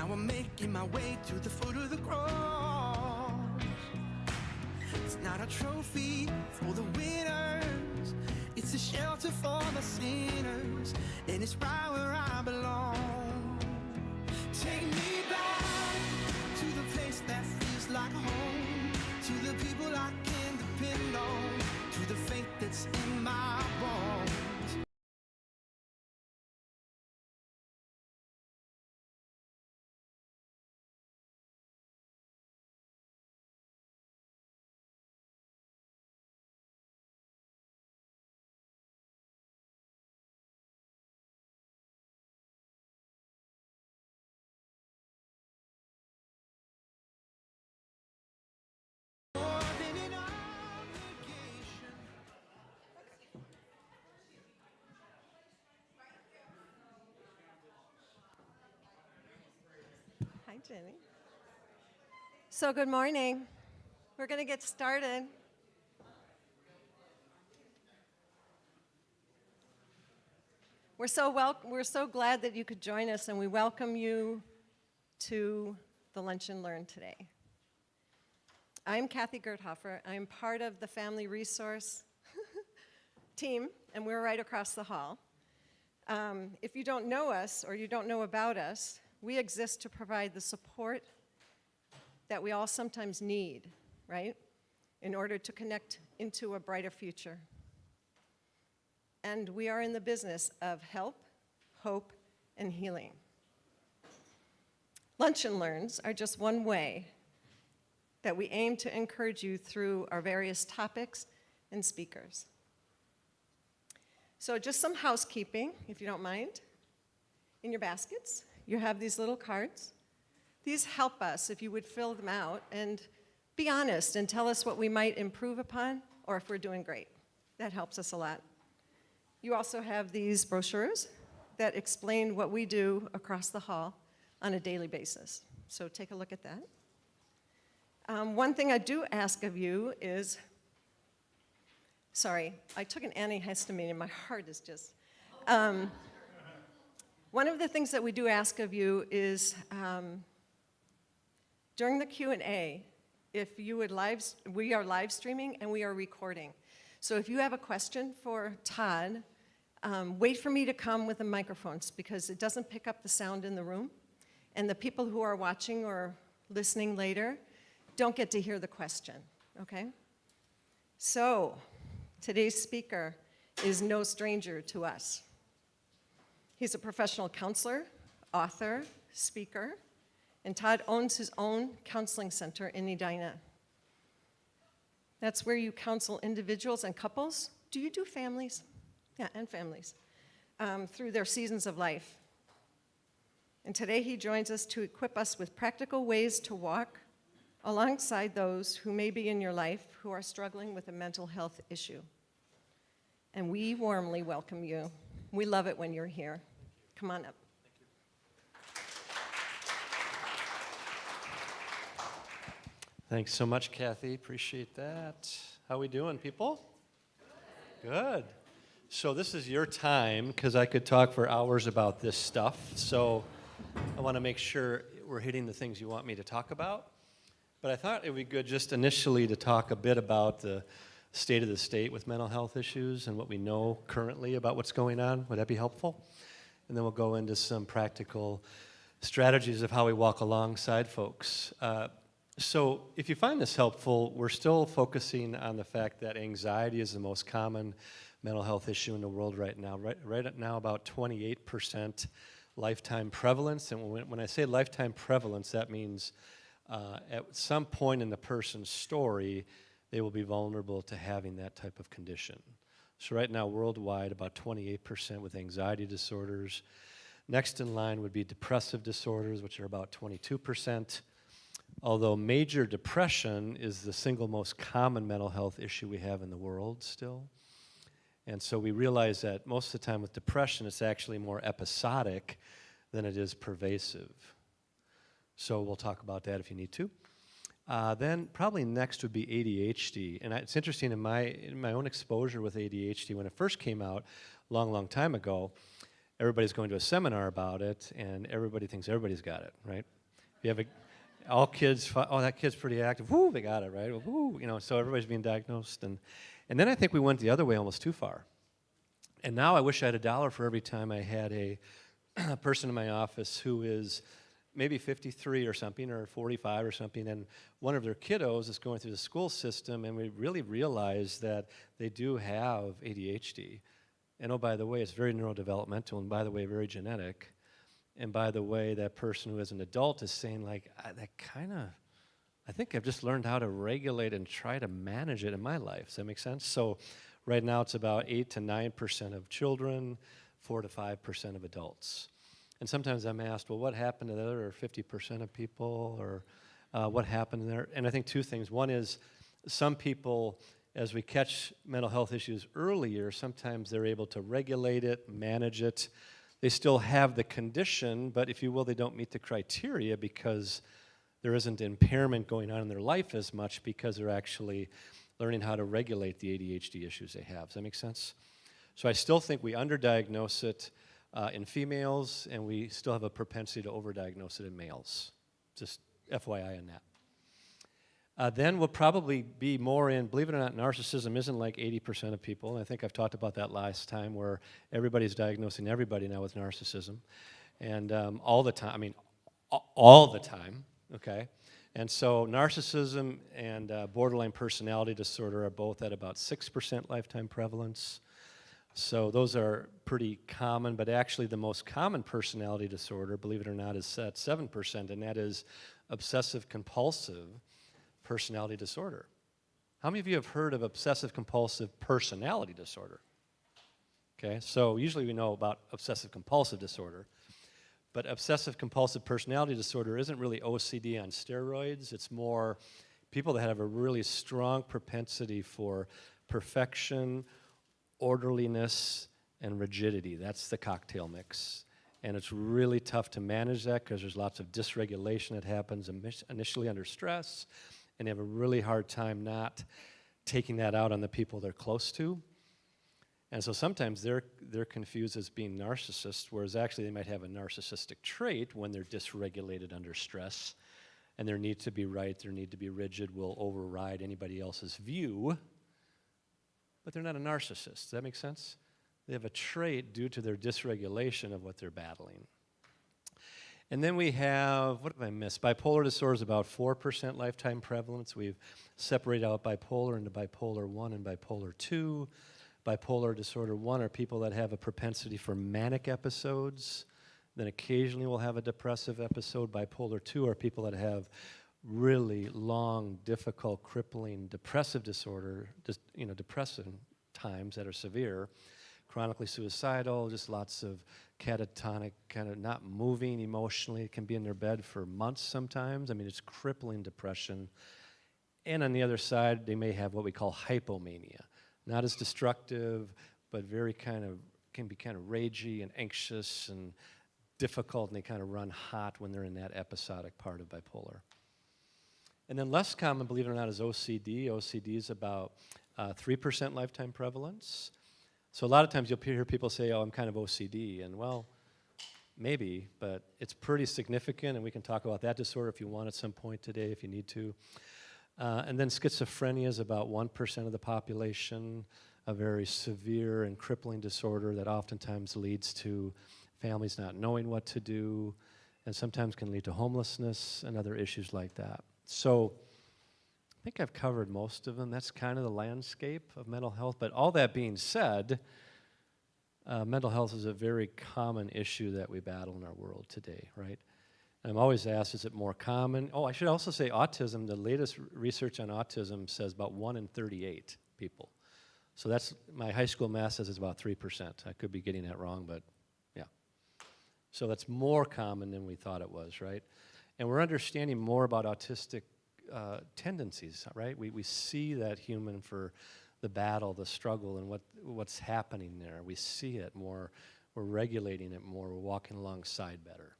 Now I'm making my way to the foot of the cross. It's not a trophy for the winners, it's a shelter for the sinners, and it's right where I belong. Take me back to the place that feels like home, to the people I can depend on, to the faith that's in my bones. Hi, Jenny. So good morning. We're going to get started. We're so glad that you could join us, and we welcome you to the Lunch and Learn today. I'm Kathy Gerthofer. I'm part of the Family Resource team, and we're right across the hall. If you don't know us or you don't know about us, we exist to provide the support that we all sometimes need, right, in order to connect into a brighter future. And we are in the business of help, hope, and healing. Lunch and Learns are just one way that we aim to encourage you through our various topics and speakers. So just some housekeeping, if you don't mind. In your baskets, you have these little cards. These help us if you would fill them out and be honest and tell us what we might improve upon or if we're doing great. That helps us a lot. You also have these brochures that explain what we do across the hall on a daily basis. So take a look at that. One thing I do ask of you is, sorry, I took an antihistamine and my heart is just, one of the things that we do ask of you is during the Q&A, if you would we are live streaming and we are recording. So if you have a question for Todd, wait for me to come with the microphones because it doesn't pick up the sound in the room. And the people who are watching or listening later don't get to hear the question, okay? So today's speaker is no stranger to us. He's a professional counselor, author, speaker, and Todd owns his own counseling center in Edina. That's where you counsel individuals and couples. Do you do families? Yeah, and families, through their seasons of life. And today he joins us to equip us with practical ways to walk alongside those who may be in your life who are struggling with a mental health issue. And we warmly welcome you. We love it when you're here. Come on up. Thanks so much, Kathy. Appreciate that. How we doing, people? Good. So this is your time, because I could talk for hours about this stuff. So I want to make sure we're hitting the things you want me to talk about. But I thought it would be good just initially to talk a bit about the state of the state with mental health issues and what we know currently about what's going on. Would that be helpful? And then we'll go into some practical strategies of how we walk alongside folks. So if you find this helpful, we're still focusing on the fact that anxiety is the most common mental health issue in the world right now. Right now, about 28% lifetime prevalence. And when I say lifetime prevalence, that means at some point in the person's story, they will be vulnerable to having that type of condition. So right now, worldwide, about 28% with anxiety disorders. Next in line would be depressive disorders, which are about 22%. Although major depression is the single most common mental health issue we have in the world still. And so we realize that most of the time with depression, it's actually more episodic than it is pervasive. So we'll talk about that if you need to. Then probably next would be ADHD. And it's interesting, in my own exposure with ADHD, when it first came out long time ago, everybody's going to a seminar about it, and everybody thinks everybody's got it, right? You have all kids, oh, that kid's pretty active. Woo, they got it, right? Woo, so everybody's being diagnosed. And then I think we went the other way almost too far. And now I wish I had $1 for every time I had a person in my office who is maybe 53 or something, or 45 or something, and one of their kiddos is going through the school system, and we really realize that they do have ADHD. And oh, by the way, it's very neurodevelopmental, and by the way, very genetic. And by the way, that person who is an adult is saying, like, I think I've just learned how to regulate and try to manage it in my life. Does that make sense? So right now it's about 8 to 9% of children, 4 to 5% of adults. And sometimes I'm asked, well, what happened to the other 50% of people, or what happened there? And I think two things. One is some people, as we catch mental health issues earlier, sometimes they're able to regulate it, manage it. They still have the condition, but if you will, they don't meet the criteria because there isn't impairment going on in their life as much because they're actually learning how to regulate the ADHD issues they have. Does that make sense? So I still think we underdiagnose it in females, and we still have a propensity to overdiagnose it in males. Just FYI on that. Then we'll probably be more in, believe it or not, narcissism isn't like 80% of people. I think I've talked about that last time, where everybody's diagnosing everybody now with narcissism. And all the time, all the time, okay? And so narcissism and borderline personality disorder are both at about 6% lifetime prevalence. So those are pretty common, but actually the most common personality disorder, believe it or not, is at 7%, and that is obsessive-compulsive personality disorder. How many of you have heard of obsessive-compulsive personality disorder? Okay, so usually we know about obsessive-compulsive disorder, but obsessive-compulsive personality disorder isn't really OCD on steroids. It's more people that have a really strong propensity for perfection, orderliness, and rigidity. That's the cocktail mix. And it's really tough to manage that because there's lots of dysregulation that happens initially under stress, and they have a really hard time not taking that out on the people they're close to. And so sometimes they're confused as being narcissists, whereas actually they might have a narcissistic trait when they're dysregulated under stress, and their need to be right, their need to be rigid will override anybody else's view. But they're not a narcissist. Does that make sense? They have a trait due to their dysregulation of what they're battling. And then we have, what have I missed? Bipolar disorder is about 4% lifetime prevalence. We've separated out bipolar into bipolar 1 and bipolar 2. Bipolar disorder 1 are people that have a propensity for manic episodes, then occasionally will have a depressive episode. Bipolar 2 are people that have really long, difficult, crippling depressive disorder, just, depressive times that are severe, chronically suicidal, just lots of catatonic, kind of not moving emotionally, can be in their bed for months sometimes. It's crippling depression. And on the other side, they may have what we call hypomania. Not as destructive, but very can be kind of ragey and anxious and difficult, and they kind of run hot when they're in that episodic part of bipolar. And then less common, believe it or not, is OCD. OCD is about 3% lifetime prevalence. So a lot of times you'll hear people say, oh, I'm kind of OCD. And well, maybe, but it's pretty significant, and we can talk about that disorder if you want at some point today, if you need to. And then schizophrenia is about 1% of the population, a very severe and crippling disorder that oftentimes leads to families not knowing what to do, and sometimes can lead to homelessness and other issues like that. So I think I've covered most of them. That's kind of the landscape of mental health. But all that being said, mental health is a very common issue that we battle in our world today, right? And I'm always asked, is it more common? Oh, I should also say autism. The latest research on autism says about 1 in 38 people. So that's, my high school math says it's about 3%. I could be getting that wrong, but yeah. So that's more common than we thought it was, right? And we're understanding more about autistic tendencies, right? We see that human for the battle, the struggle, and what's happening there. We see it more. We're regulating it more. We're walking alongside better.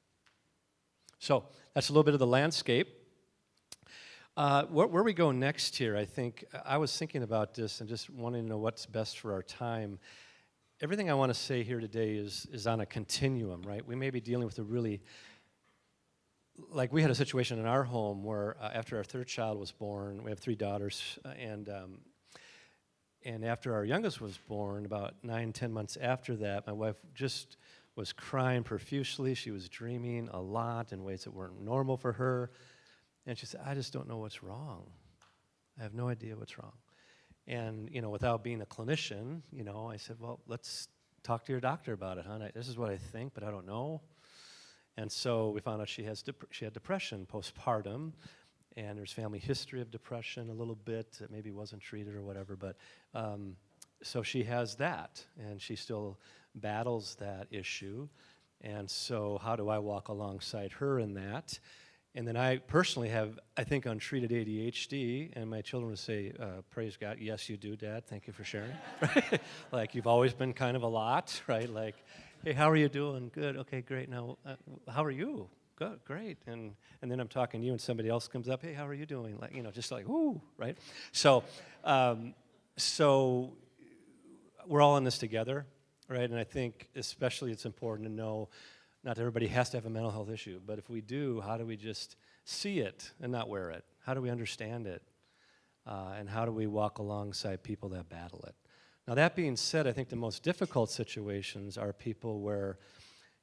So that's a little bit of the landscape. Where we go next here, I think, I was thinking about this and just wanting to know what's best for our time. Everything I want to say here today is on a continuum, right? We may be dealing with a really like we had a situation in our home where after our third child was born, we have 3 daughters, and after our youngest was born, about 9, 10 months after that, my wife just was crying profusely. She was dreaming a lot in ways that weren't normal for her. And she said, I just don't know what's wrong. I have no idea what's wrong. And, without being a clinician, I said, well, let's talk to your doctor about it, hon. This is what I think, but I don't know. And so we found out she had depression postpartum, and there's family history of depression a little bit that maybe wasn't treated or whatever, but so she has that, and she still battles that issue. And so how do I walk alongside her in that? And then I personally have, I think, untreated ADHD, and my children would say, praise God, yes, you do, Dad, thank you for sharing. Like, you've always been kind of a lot, right? Like, hey, how are you doing? Good, okay, great. Now, how are you? Good, great. And then I'm talking to you, and somebody else comes up, hey, how are you doing? Like, just like, whoo, right? So we're all in this together, right? And I think especially it's important to know not everybody has to have a mental health issue, but if we do, how do we just see it and not wear it? How do we understand it? And how do we walk alongside people that battle it? Now, that being said, I think the most difficult situations are people where,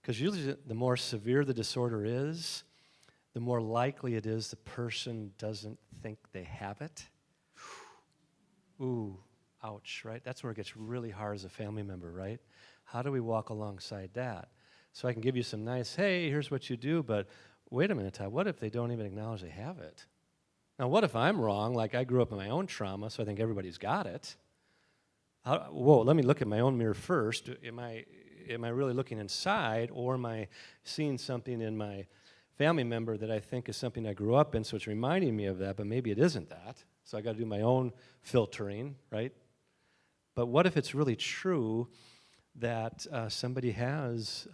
because usually the more severe the disorder is, the more likely it is the person doesn't think they have it. Ooh, ouch, right? That's where it gets really hard as a family member, right? How do we walk alongside that? So I can give you some nice, hey, here's what you do, but wait a minute, Todd, what if they don't even acknowledge they have it? Now, what if I'm wrong? Like, I grew up in my own trauma, so I think everybody's got it. Whoa, let me look at my own mirror first. Am I really looking inside, or am I seeing something in my family member that I think is something I grew up in, so it's reminding me of that, but maybe it isn't that. So I got to do my own filtering, right? But what if it's really true that somebody has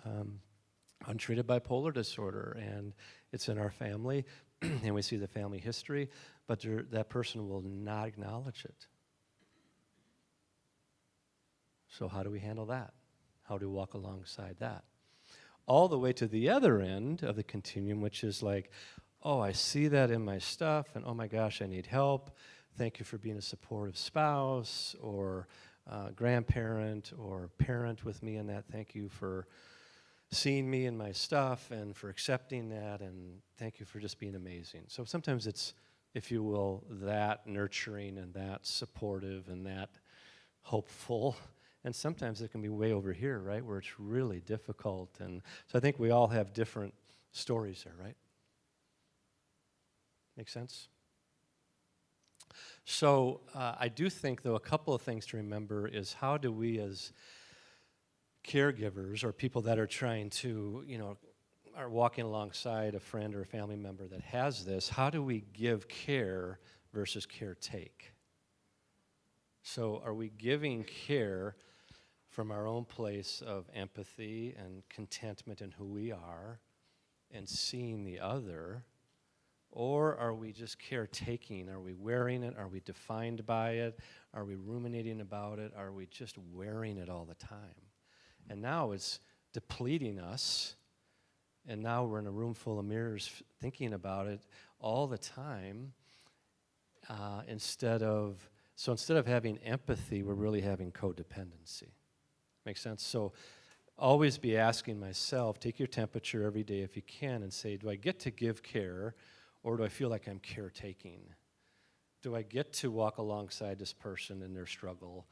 untreated bipolar disorder, and it's in our family, and we see the family history, but that person will not acknowledge it. So how do we handle that? How do we walk alongside that? All the way to the other end of the continuum, which is like, oh, I see that in my stuff, and oh my gosh, I need help. Thank you for being a supportive spouse, or grandparent, or parent with me in that. Thank you for seeing me and my stuff, and for accepting that, and thank you for just being amazing. So sometimes it's, if you will, that nurturing and that supportive and that hopeful. And sometimes it can be way over here, right, where it's really difficult. And so I think we all have different stories there, right? Make sense? So I do think, though, a couple of things to remember is how do we as caregivers, or people that are trying to, are walking alongside a friend or a family member that has this, how do we give care versus caretake? So are we giving care from our own place of empathy and contentment in who we are and seeing the other? Or are we just caretaking? Are we wearing it? Are we defined by it? Are we ruminating about it? Are we just wearing it all the time? And now it's depleting us, and now we're in a room full of mirrors thinking about it all the time, instead of having empathy, we're really having codependency. Make sense? So always be asking myself, take your temperature every day if you can, and say, do I get to give care, or do I feel like I'm caretaking? Do I get to walk alongside this person in their struggle?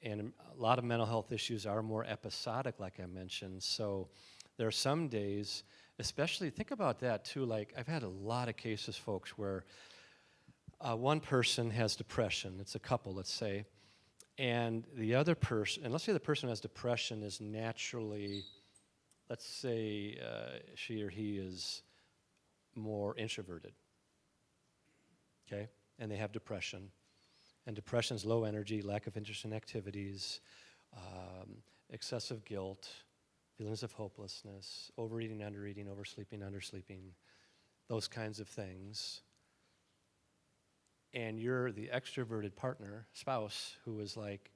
And a lot of mental health issues are more episodic, like I mentioned. So there are some days, especially, think about that too, like I've had a lot of cases, folks, where one person has depression. It's a couple, let's say. And the other person, and let's say the person who has depression is naturally, let's say she or he is more introverted, okay? And they have depression. And depression is low energy, lack of interest in activities, excessive guilt, feelings of hopelessness, overeating, undereating, oversleeping, undersleeping, those kinds of things. And you're the extroverted partner, spouse, who is like,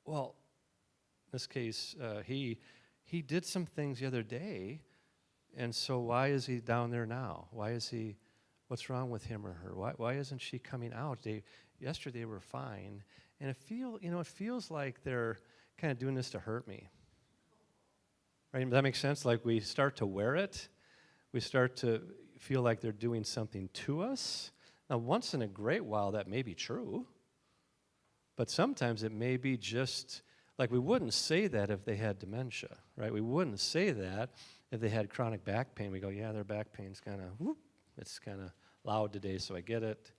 well, in this case, he did some things the other day, And so why is he down there now? What's wrong with him or her? Why isn't she coming out? Yesterday they were fine. And it feels like they're kind of doing this to hurt me. Right? Does that make sense? Like we start to wear it. We start to feel like they're doing something to us. Now, once in a great while, that may be true. But sometimes it may be just, like we wouldn't say that if they had dementia, right? We wouldn't say that if they had chronic back pain. We go, yeah, their back pain's kind of, it's kind of loud today, so I get it.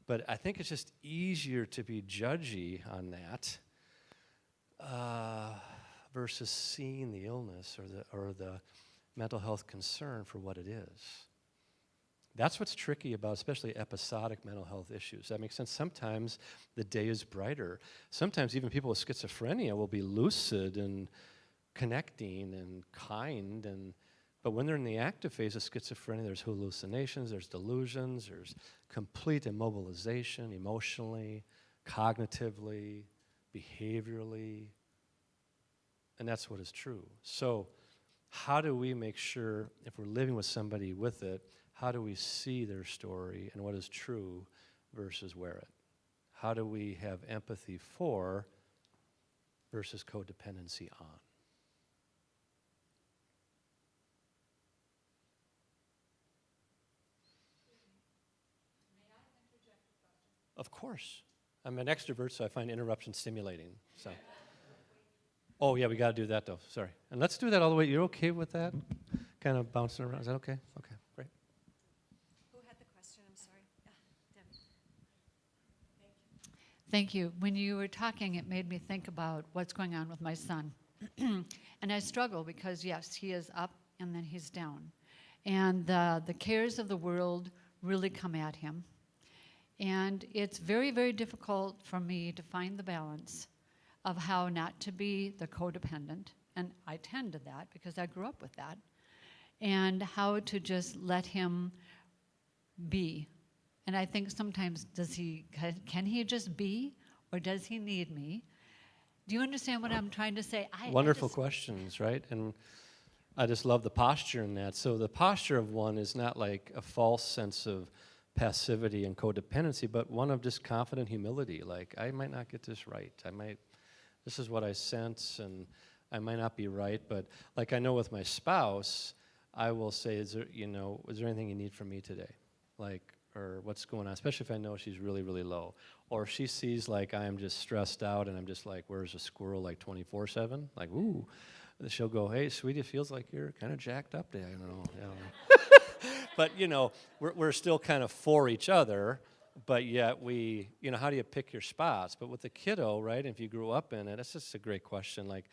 But I think it's just easier to be judgy on that versus seeing the illness or the mental health concern for what it is. That's what's tricky about especially episodic mental health issues. That makes sense. Sometimes the day is brighter. Sometimes even people with schizophrenia will be lucid and connecting and kind, but when they're in the active phase of schizophrenia, there's hallucinations, there's delusions, there's complete immobilization emotionally, cognitively, behaviorally, and that's what is true. So how do we make sure, if we're living with somebody with it, how do we see their story and what is true versus wear it? How do we have empathy for versus codependency on? Of course. I'm an extrovert, so I find interruption stimulating. So. Oh, yeah, we got to do that, though. Sorry. And let's do that all the way. You're okay with that? Kind of bouncing around. Is that okay? Okay, great. Who had the question? I'm sorry. Debbie. Thank you. When you were talking, it made me think about what's going on with my son. And I struggle because, yes, he is up and then he's down. And the cares of the world really come at him. And it's very, very difficult for me to find the balance of how not to be the codependent, and I tend to that because I grew up with that, and how to just let him be. And I think sometimes can he just be, or does he need me? Do you understand what I'm trying to say? Wonderful questions, right? And I just love the posture in that. So the posture of one is not like a false sense of passivity and codependency, but one of just confident humility. Like, I might not get this right. This is what I sense, and I might not be right. But like I know with my spouse, I will say, is there anything you need from me today? Like, or what's going on? Especially if I know she's really, really low. Or if she sees like I am just stressed out and I'm just like, where's a squirrel, like 24/7? Like, ooh. She'll go, hey, sweetie, it feels like you're kind of jacked up today. I don't know. But, we're still kind of for each other, but yet how do you pick your spots? But with the kiddo, right, if you grew up in it, it's just a great question. Like,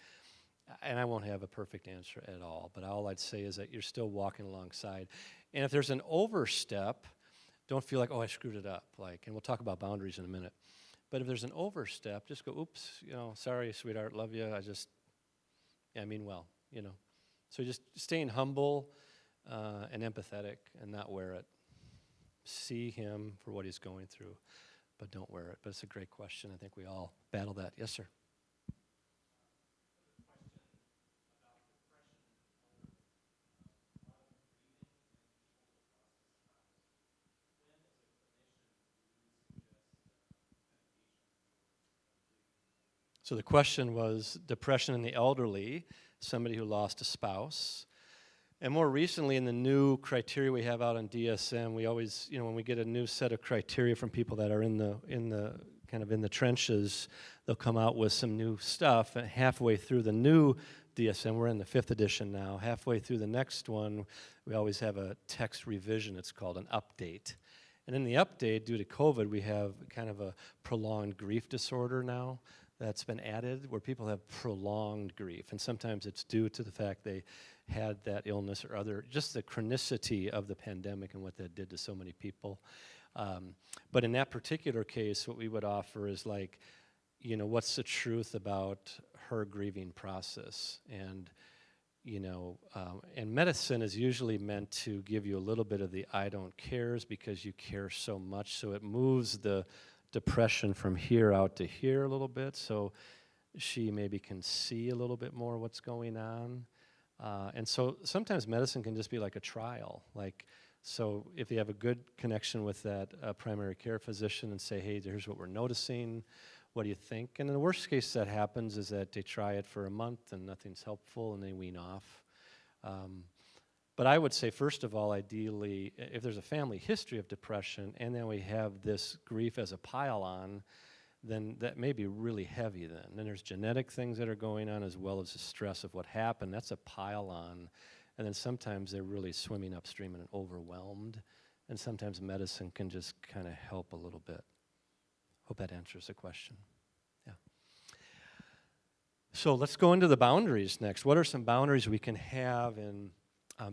and I won't have a perfect answer at all, but all I'd say is that you're still walking alongside. And if there's an overstep, don't feel like, oh, I screwed it up. Like, and we'll talk about boundaries in a minute. But if there's an overstep, just go, oops, sorry, sweetheart, love you. I mean well, So just staying humble and empathetic and not wear it. See him for what he's going through, but don't wear it. But it's a great question. I think we all battle that. Yes, sir. So the question was depression in the elderly, somebody who lost a spouse. And more recently, in the new criteria we have out on DSM, we always, when we get a new set of criteria from people that are in the trenches, they'll come out with some new stuff. And halfway through the new DSM, we're in the 5th edition now. Halfway through the next one, we always have a text revision. It's called an update. And in the update, due to COVID, we have kind of a prolonged grief disorder now that's been added, where people have prolonged grief. And sometimes it's due to the fact they had that illness or just the chronicity of the pandemic and what that did to so many people. But in that particular case, what we would offer is like, what's the truth about her grieving process? And, and medicine is usually meant to give you a little bit of the I don't cares because you care so much. So it moves the depression from here out to here a little bit, so she maybe can see a little bit more what's going on. And so sometimes medicine can just be like a trial. So if you have a good connection with that primary care physician and say, hey, here's what we're noticing, what do you think? And in the worst case that happens is that they try it for a month and nothing's helpful and they wean off. But I would say, first of all, ideally, if there's a family history of depression and then we have this grief as a pile-on, then that may be really heavy then. Then there's genetic things that are going on as well as the stress of what happened. That's a pile-on. And then sometimes they're really swimming upstream and overwhelmed. And sometimes medicine can just kind of help a little bit. Hope that answers the question. Yeah. So let's go into the boundaries next. What are some boundaries we can have in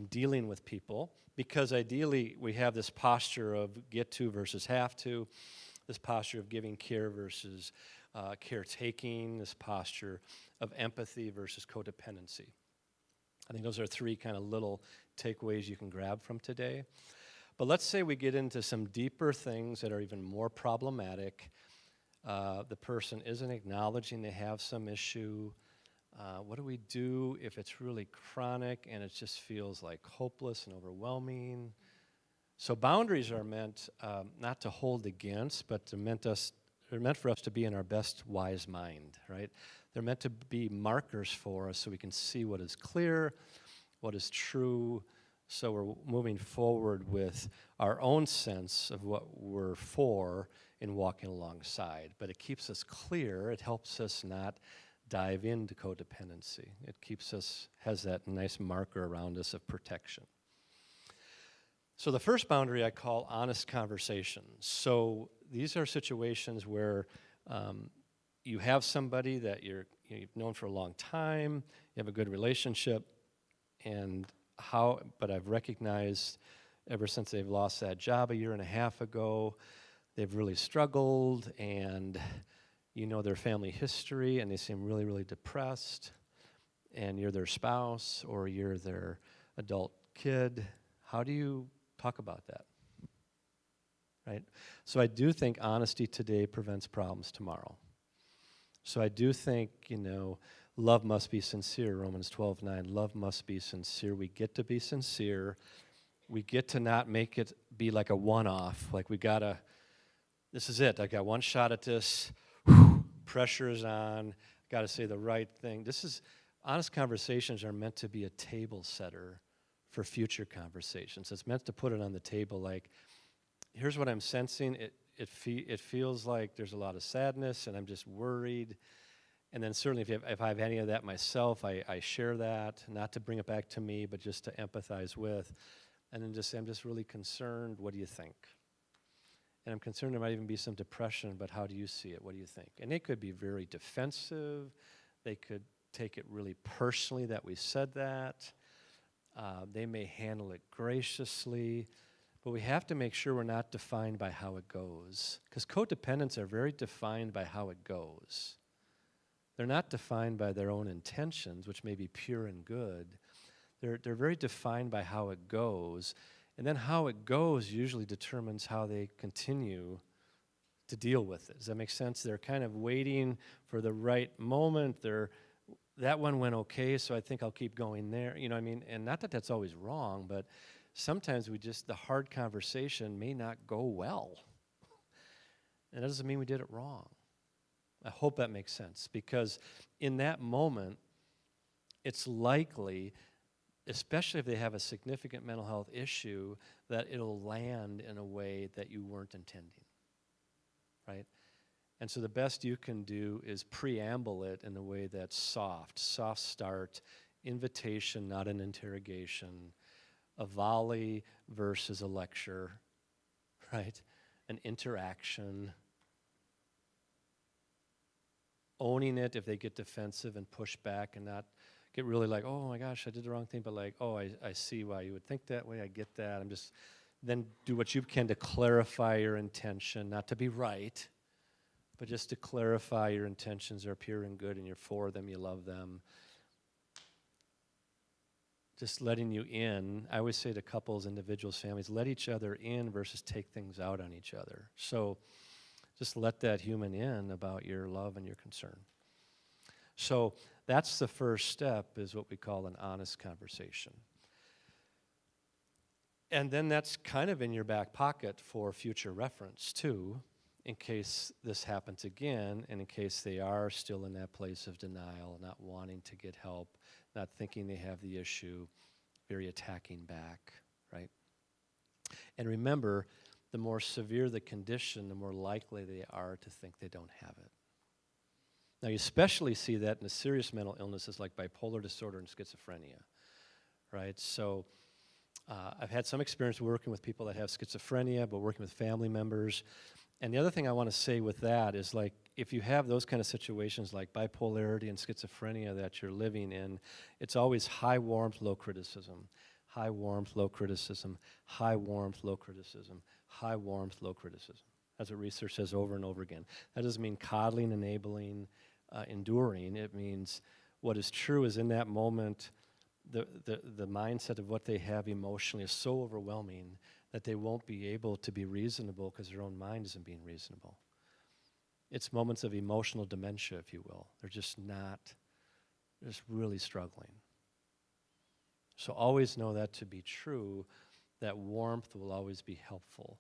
dealing with people? Because ideally we have this posture of get to versus have to, this posture of giving care versus caretaking, this posture of empathy versus codependency. I think those are three kind of little takeaways you can grab from today. But let's say we get into some deeper things that are even more problematic. The person isn't acknowledging they have some issue. What do we do if it's really chronic and it just feels like hopeless and overwhelming? So boundaries are meant not to hold against, but they're meant for us to be in our best wise mind, right? They're meant to be markers for us so we can see what is clear, what is true, so we're moving forward with our own sense of what we're for in walking alongside. But it keeps us clear. It helps us not dive into codependency. It keeps us, has that nice marker around us of protection. So the first boundary I call honest conversations. So these are situations where you have somebody that you've known for a long time, you have a good relationship, but I've recognized ever since they've lost that job a year and a half ago, they've really struggled, and you know their family history, and they seem really, really depressed, and you're their spouse or you're their adult kid. How do you talk about that? Right? So I do think honesty today prevents problems tomorrow. So I do think, love must be sincere, Romans 12:9. Love must be sincere. We get to be sincere. We get to not make it be like a one-off. Like this is it. I got one shot at this. Pressure is on. Got to say the right thing. Honest conversations are meant to be a table setter for future conversations. It's meant to put it on the table like, here's what I'm sensing. It feels like there's a lot of sadness and I'm just worried. And then certainly if I have any of that myself, I share that, not to bring it back to me, but just to empathize with. And then just say, I'm just really concerned. What do you think? And I'm concerned there might even be some depression, but how do you see it? What do you think? And they could be very defensive. They could take it really personally that we said that. They may handle it graciously. But we have to make sure we're not defined by how it goes. Because codependents are very defined by how it goes. They're not defined by their own intentions, which may be pure and good. They're very defined by how it goes. And then how it goes usually determines how they continue to deal with it. Does that make sense? They're kind of waiting for the right moment. That one went okay, so I think I'll keep going there. You know what I mean? And not that that's always wrong, but sometimes the hard conversation may not go well. And that doesn't mean we did it wrong. I hope that makes sense, because in that moment, it's likely, especially if they have a significant mental health issue, that it'll land in a way that you weren't intending, right? And so the best you can do is preamble it in a way that's soft start, invitation, not an interrogation, a volley versus a lecture, right? An interaction. Owning it if they get defensive and push back and not get really like, oh my gosh, I did the wrong thing, but like, oh, I see why you would think that way, I get that. Then do what you can to clarify your intention, not to be right, but just to clarify your intentions are pure and good and you're for them, you love them. Just letting you in. I always say to couples, individuals, families, let each other in versus take things out on each other. So just let that human in about your love and your concern. So that's the first step, is what we call an honest conversation. And then that's kind of in your back pocket for future reference, too, in case this happens again, and in case they are still in that place of denial, not wanting to get help, not thinking they have the issue, very attacking back, right? And remember, the more severe the condition, the more likely they are to think they don't have it. Now, you especially see that in the serious mental illnesses like bipolar disorder and schizophrenia, right? So I've had some experience working with people that have schizophrenia, but working with family members. And the other thing I want to say with that is, like, if you have those kind of situations like bipolarity and schizophrenia that you're living in, it's always high warmth, low criticism. High warmth, low criticism. High warmth, low criticism. High warmth, low criticism. That's what research says over and over again. That doesn't mean coddling, enabling, enduring. It means what is true is in that moment, the mindset of what they have emotionally is so overwhelming that they won't be able to be reasonable because their own mind isn't being reasonable. It's moments of emotional dementia, if you will. They're just really struggling. So always know that to be true, that warmth will always be helpful.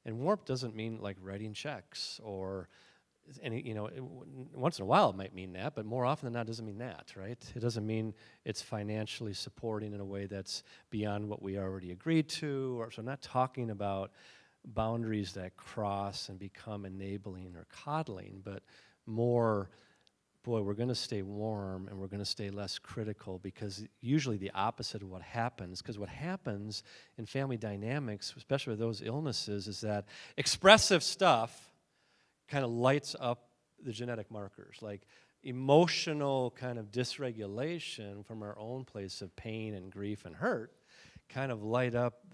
And warmth doesn't mean like writing checks or any, once in a while it might mean that, but more often than not it doesn't mean that, right? It doesn't mean it's financially supporting in a way that's beyond what we already agreed to. So I'm not talking about boundaries that cross and become enabling or coddling, but more, boy, we're going to stay warm and we're going to stay less critical, because usually the opposite of what happens, because what happens in family dynamics, especially with those illnesses, is that expressive stuff kind of lights up the genetic markers, like emotional kind of dysregulation from our own place of pain and grief and hurt kind of light up,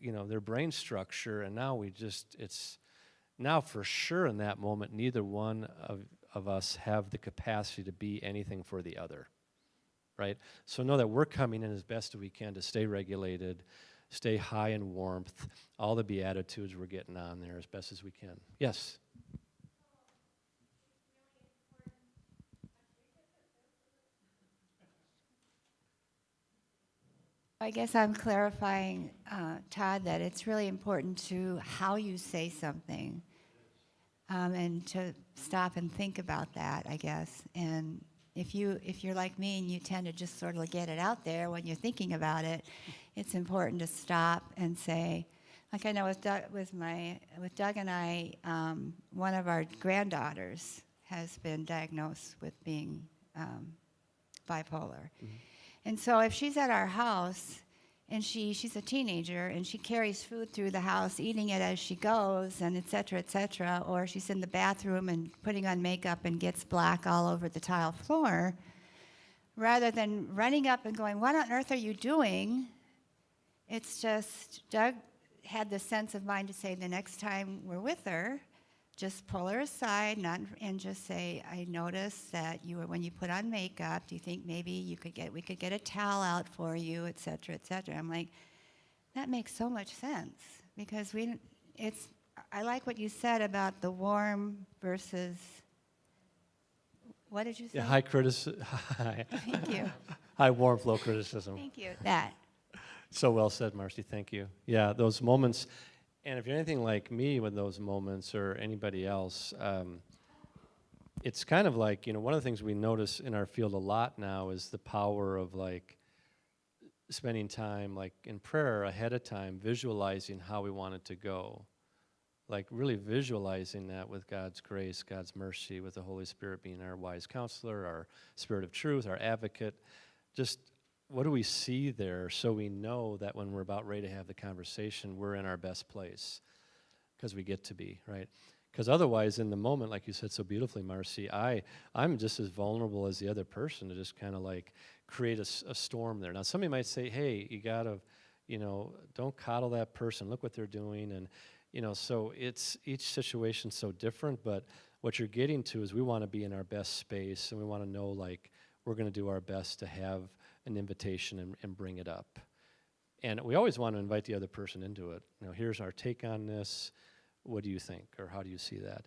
their brain structure, and now it's now for sure in that moment, neither one of us have the capacity to be anything for the other, right? So know that we're coming in as best as we can to stay regulated, stay high in warmth, all the Beatitudes we're getting on there as best as we can. Yes? I guess I'm clarifying, Todd, that it's really important to how you say something, and to stop and think about that, I guess. And if you're like me and you tend to just sort of get it out there when you're thinking about it, it's important to stop and say, like I know with Doug and I, one of our granddaughters has been diagnosed with being bipolar. Mm-hmm. And so if she's at our house and she's a teenager and she carries food through the house, eating it as she goes, and et cetera, or she's in the bathroom and putting on makeup and gets black all over the tile floor, rather than running up and going, "What on earth are you doing?" It's just, Doug had the sense of mind to say, the next time we're with her, just pull her aside and just say, "I noticed that when you put on makeup, do you think maybe we could get a towel out for you, et cetera, et cetera." I'm like, that makes so much sense, because I like what you said about the warm versus, what did you say? Yeah, high criticism. Thank you. High warmth, low criticism. Thank you. That. So well said, Marcy. Thank you. Yeah, those moments. And if you're anything like me with those moments, or anybody else, it's kind of like, one of the things we notice in our field a lot now is the power of like spending time like in prayer ahead of time, visualizing how we want it to go. Like really visualizing that with God's grace, God's mercy, with the Holy Spirit being our wise counselor, our spirit of truth, our advocate. Just what do we see there, so we know that when we're about ready to have the conversation, we're in our best place, because we get to be, right? Because otherwise, in the moment, like you said so beautifully, Marcy, I'm just as vulnerable as the other person to just kind of like create a storm there. Now, somebody might say, "Hey, you got to, don't coddle that person. Look what they're doing." And, so it's each situation's so different, but what you're getting to is we want to be in our best space, and we want to know, like, we're going to do our best to have an invitation and bring it up. And we always want to invite the other person into it. Here's our take on this. What do you think? Or how do you see that?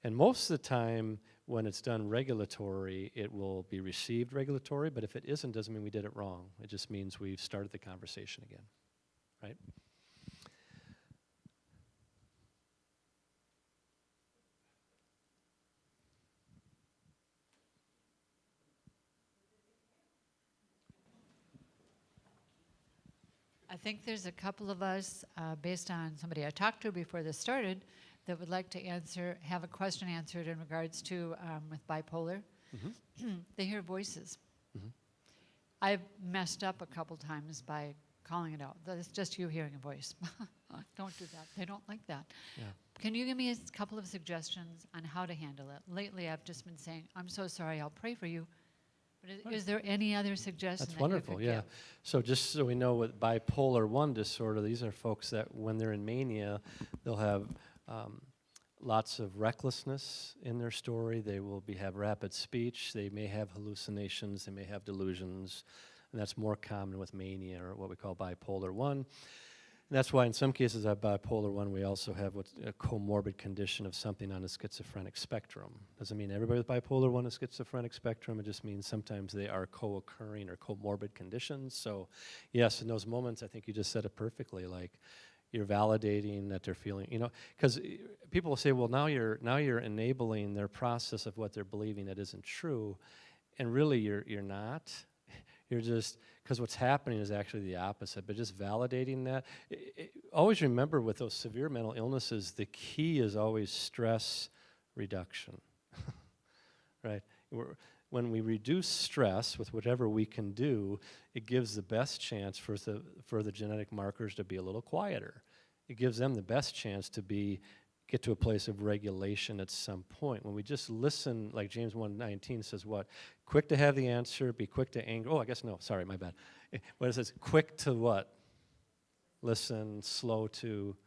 And most of the time, when it's done regulatory, it will be received regulatory, but if it isn't, doesn't mean we did it wrong. It just means we've started the conversation again, right? I think there's a couple of us, based on somebody I talked to before this started, that would like to have a question answered in regards to with bipolar. They hear voices. I've messed up a couple times by calling it out. It's just you hearing a voice. Don't do that. They don't like that. Yeah. Can you give me a couple of suggestions on how to handle it? Lately, I've just been saying, I'm so sorry, I'll pray for you. But is there any other suggestion? That's that wonderful, you could yeah. give? So just so we know, with bipolar 1 disorder, these are folks that when they're in mania, they'll have lots of recklessness in their story. They will have rapid speech. They may have hallucinations. They may have delusions. And that's more common with mania, or what we call bipolar 1. And that's why in some cases of bipolar 1, we also have what's a comorbid condition of something on the schizophrenic spectrum. Doesn't mean everybody with bipolar 1 is schizophrenic spectrum. It just means sometimes they are co-occurring or comorbid conditions. So yes, in those moments, I think you just said it perfectly, like you're validating that they're feeling, because people will say, well, now you're enabling their process of what they're believing that isn't true. And really you're not. You're just, because what's happening is actually the opposite, but just validating that. Always remember with those severe mental illnesses, the key is always stress reduction, right? When we reduce stress with whatever we can do, it gives the best chance for the genetic markers to be a little quieter. It gives them the best chance to get to a place of regulation at some point. When we just listen, like James 1:19 says what? Quick to have the answer, be quick to anger. Oh, I guess no, sorry, my bad. What it says, quick to what? Listen, slow to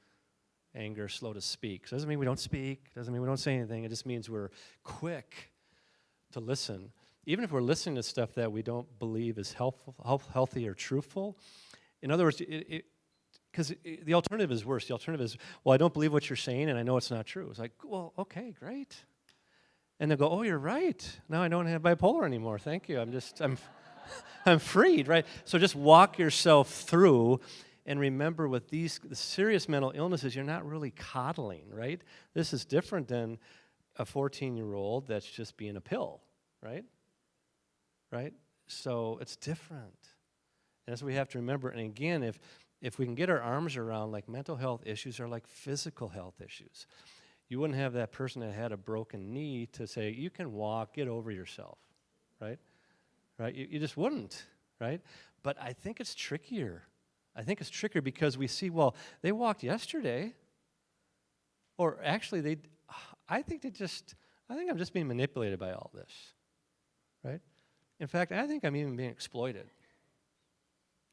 anger, slow to speak. So it doesn't mean we don't speak, doesn't mean we don't say anything. It just means we're quick to listen. Even if we're listening to stuff that we don't believe is healthy or truthful. In other words, because the alternative is worse. The alternative is, well, I don't believe what you're saying, and I know it's not true. It's like, well, okay, great. And they'll go, oh, you're right. Now I don't have bipolar anymore. Thank you. I'm freed, right? So just walk yourself through, and remember with the serious mental illnesses, you're not really coddling, right? This is different than a 14-year-old that's just being a pill, right? Right? So it's different. And that's what we have to remember. And again, if we can get our arms around, like, mental health issues are like physical health issues. You wouldn't have that person that had a broken knee to say, you can walk, get over yourself, right? Right? You just wouldn't, right? But I think it's trickier. I think it's trickier because we see, well, they walked yesterday, or actually I think I'm just being manipulated by all this, right? In fact, I think I'm even being exploited.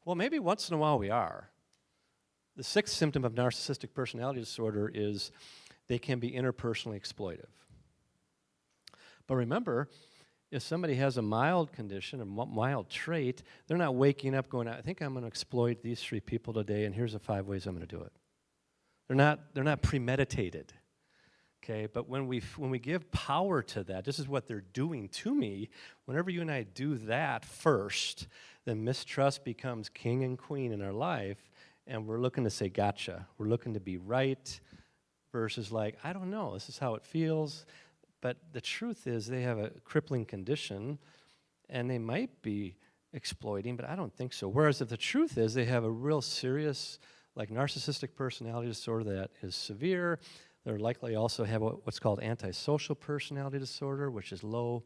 Well, maybe once in a while we are. The 6th symptom of narcissistic personality disorder is they can be interpersonally exploitive. But remember, if somebody has a mild condition, a mild trait, they're not waking up going, I think I'm going to exploit these 3 people today, and here's the 5 ways I'm going to do it. They're not premeditated. Okay, but when we give power to that, this is what they're doing to me. Whenever you and I do that first, then mistrust becomes king and queen in our life, and we're looking to say, gotcha. We're looking to be right versus like, I don't know, this is how it feels. But the truth is they have a crippling condition, and they might be exploiting, but I don't think so. Whereas if the truth is they have a real serious, like, narcissistic personality disorder that is severe, they're likely also have what's called antisocial personality disorder, which is low,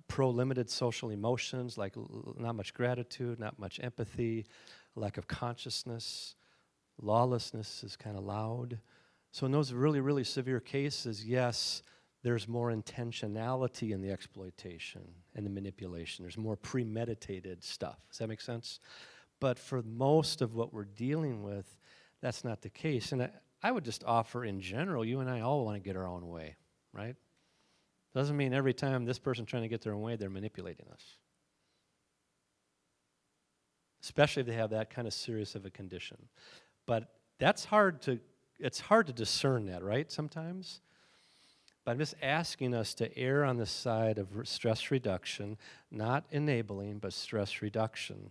pro-limited social emotions, like not much gratitude, not much empathy, lack of consciousness. Lawlessness is kind of loud. So in those really, really severe cases, yes, there's more intentionality in the exploitation and the manipulation. There's more premeditated stuff. Does that make sense? But for most of what we're dealing with, that's not the case. And I would just offer in general, you and I all want to get our own way, right? Doesn't mean every time this person's trying to get their own way, they're manipulating us. Especially if they have that kind of serious of a condition. But it's hard to discern that, right, sometimes? But I'm just asking us to err on the side of stress reduction, not enabling, but stress reduction,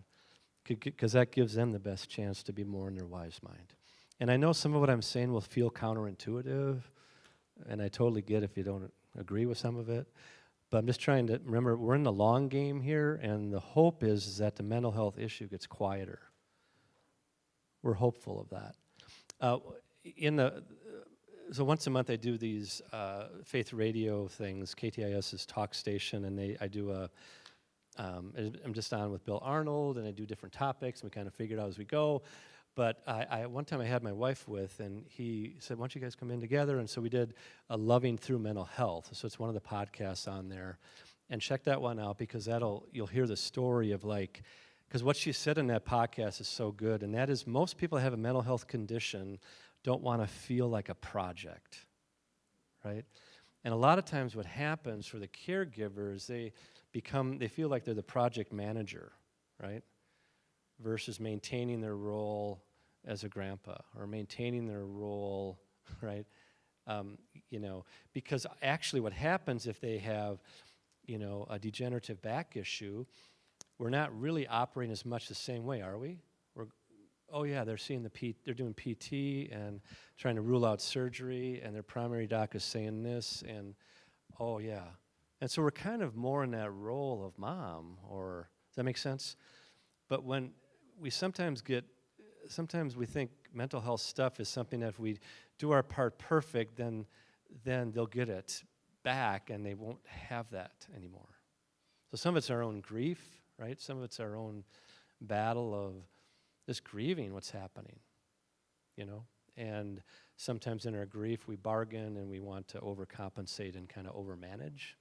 because that gives them the best chance to be more in their wise mind. And I know some of what I'm saying will feel counterintuitive, and I totally get if you don't agree with some of it. But I'm just trying to remember, we're in the long game here, and the hope is that the mental health issue gets quieter. We're hopeful of that. So once a month I do these faith radio things. KTIS's talk station, and I'm just on with Bill Arnold, and I do different topics, and we kind of figure it out as we go. But one time I had my wife with, and he said, why don't you guys come in together? And so we did a Loving Through Mental Health. So it's one of the podcasts on there. And check that one out, because you'll hear the story of because what she said in that podcast is so good, and that is most people that have a mental health condition don't want to feel like a project, right? And a lot of times what happens for the caregivers, they feel like they're the project manager, right? Versus maintaining their role as a grandpa or maintaining their role, right? Because actually what happens if they have, a degenerative back issue, we're not really operating as much the same way, are we? They're seeing they're doing PT and trying to rule out surgery, and their primary doc is saying this, and and so we're kind of more in that role of mom, or does that make sense? But when we sometimes we think mental health stuff is something that if we do our part perfect, then they'll get it back, and they won't have that anymore. So some of it's our own grief, right? Some of it's our own battle of just grieving what's happening, and sometimes in our grief we bargain and we want to overcompensate and kind of overmanage.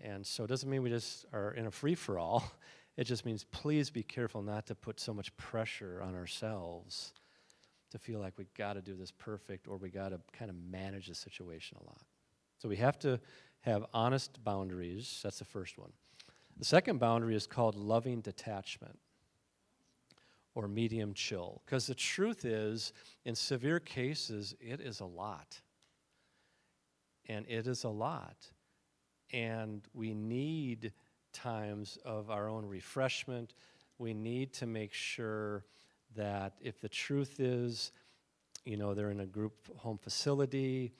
And so it doesn't mean we just are in a free-for-all. It just means please be careful not to put so much pressure on ourselves to feel like we got to do this perfect, or we got to kind of manage the situation a lot. So we have to have honest boundaries. That's the first one. The second boundary is called loving detachment, or medium chill. Because the truth is, in severe cases, it is a lot. And it is a lot. And we need times of our own refreshment. We need to make sure that if the truth is, they're in a group home facility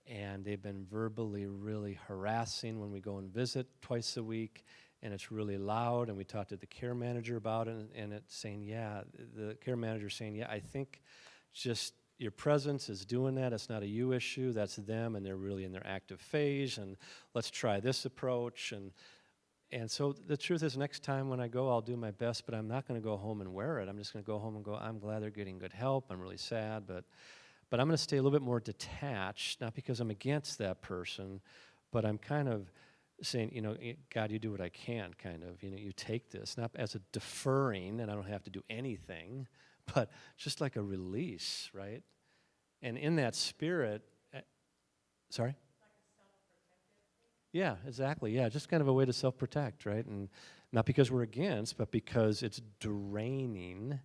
and they've been verbally really harassing when we go and visit twice a week, and it's really loud, and we talked to the care manager about it, and it's saying, the care manager saying, I think just your presence is doing that. It's not a you issue, that's them, and they're really in their active phase, and let's try this approach. And so the truth is, next time when I go, I'll do my best, but I'm not going to go home and wear it. I'm just going to go home and go, I'm glad they're getting good help. I'm really sad, but I'm going to stay a little bit more detached, not because I'm against that person, but I'm kind of saying, God, you do what I can, kind of. You take this, not as a deferring, and I don't have to do anything, but just like a release, right? And in that spirit, sorry? Yeah, exactly. Yeah, just kind of a way to self-protect, right? And not because we're against, but because it's draining.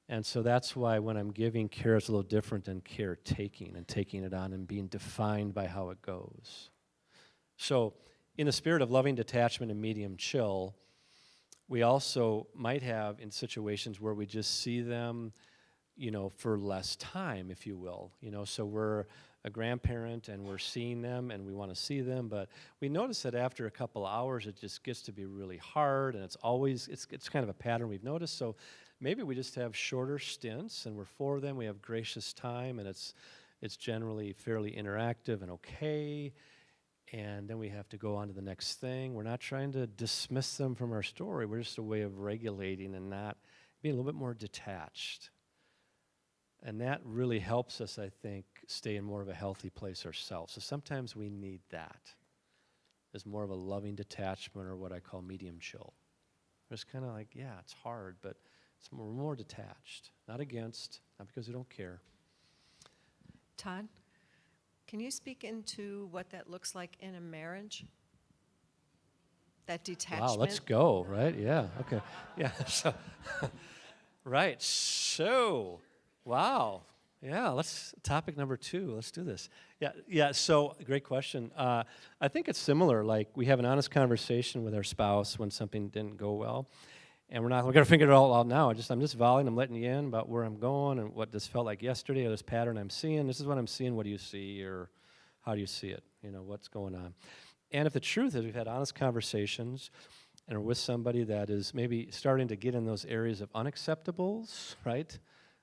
And so that's why when I'm giving care, it's a little different than caretaking and taking it on and being defined by how it goes. So in the spirit of loving detachment and medium chill, we also might have in situations where we just see them, for less time, if you will. So we're a grandparent and we're seeing them and we want to see them, but we notice that after a couple hours it just gets to be really hard, and it's kind of a pattern we've noticed. So maybe we just have shorter stints, and we're for them, we have gracious time, and it's generally fairly interactive and okay, and then we have to go on to the next thing. We're not trying to dismiss them from our story. We're just a way of regulating and not being a little bit more detached. And that really helps us, I think, stay in more of a healthy place ourselves. So sometimes we need that as more of a loving detachment, or what I call medium chill. It's kind of like, it's hard, but we're more detached. Not against, not because we don't care. Todd, can you speak into what that looks like in a marriage? That detachment? Wow, let's go, right? Yeah, okay. Yeah, so, right, so... Wow. Yeah, topic number 2, let's do this. Yeah, so, great question. I think it's similar, like, we have an honest conversation with our spouse when something didn't go well, and we're going to figure it all out now. I'm just volleying, I'm letting you in about where I'm going and what this felt like yesterday, or this pattern I'm seeing. This is what I'm seeing, what do you see, or how do you see it? What's going on? And if the truth is we've had honest conversations and are with somebody that is maybe starting to get in those areas of unacceptables, right?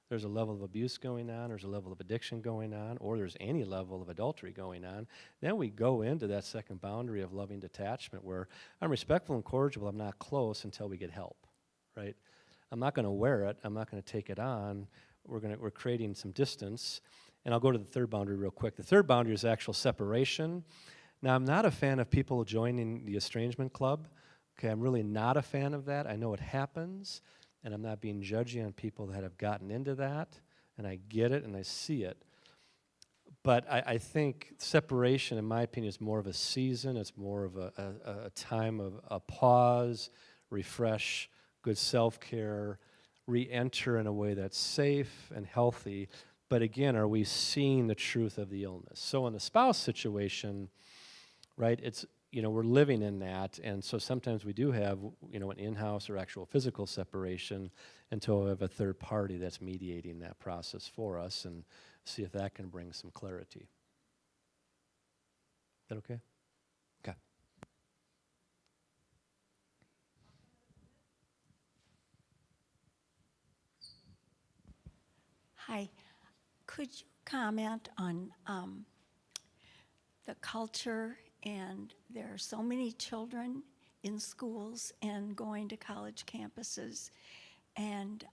There's a level of abuse going on, there's a level of addiction going on, or there's any level of adultery going on, then we go into that second boundary of loving detachment where I'm respectful and cordial, I'm not close until we get help, right? I'm not going to wear it, I'm not going to take it on, we're creating some distance, and I'll go to the third boundary real quick. The third boundary is actual separation. Now, I'm not a fan of people joining the estrangement club. Okay, I'm really not a fan of that. I know it happens. And I'm not being judgy on people that have gotten into that, and I get it and I see it. But I think separation, in my opinion, is more of a season. It's more of a time of a pause, refresh, good self-care, re-enter in a way that's safe and healthy. But again, are we seeing the truth of the illness? So in the spouse situation, right, we're living in that, and so sometimes we do have, an in-house or actual physical separation until we have a third party that's mediating that process for us and see if that can bring some clarity. Is that okay? Okay. Hi. Could you comment on the culture, and there are so many children in schools and going to college campuses and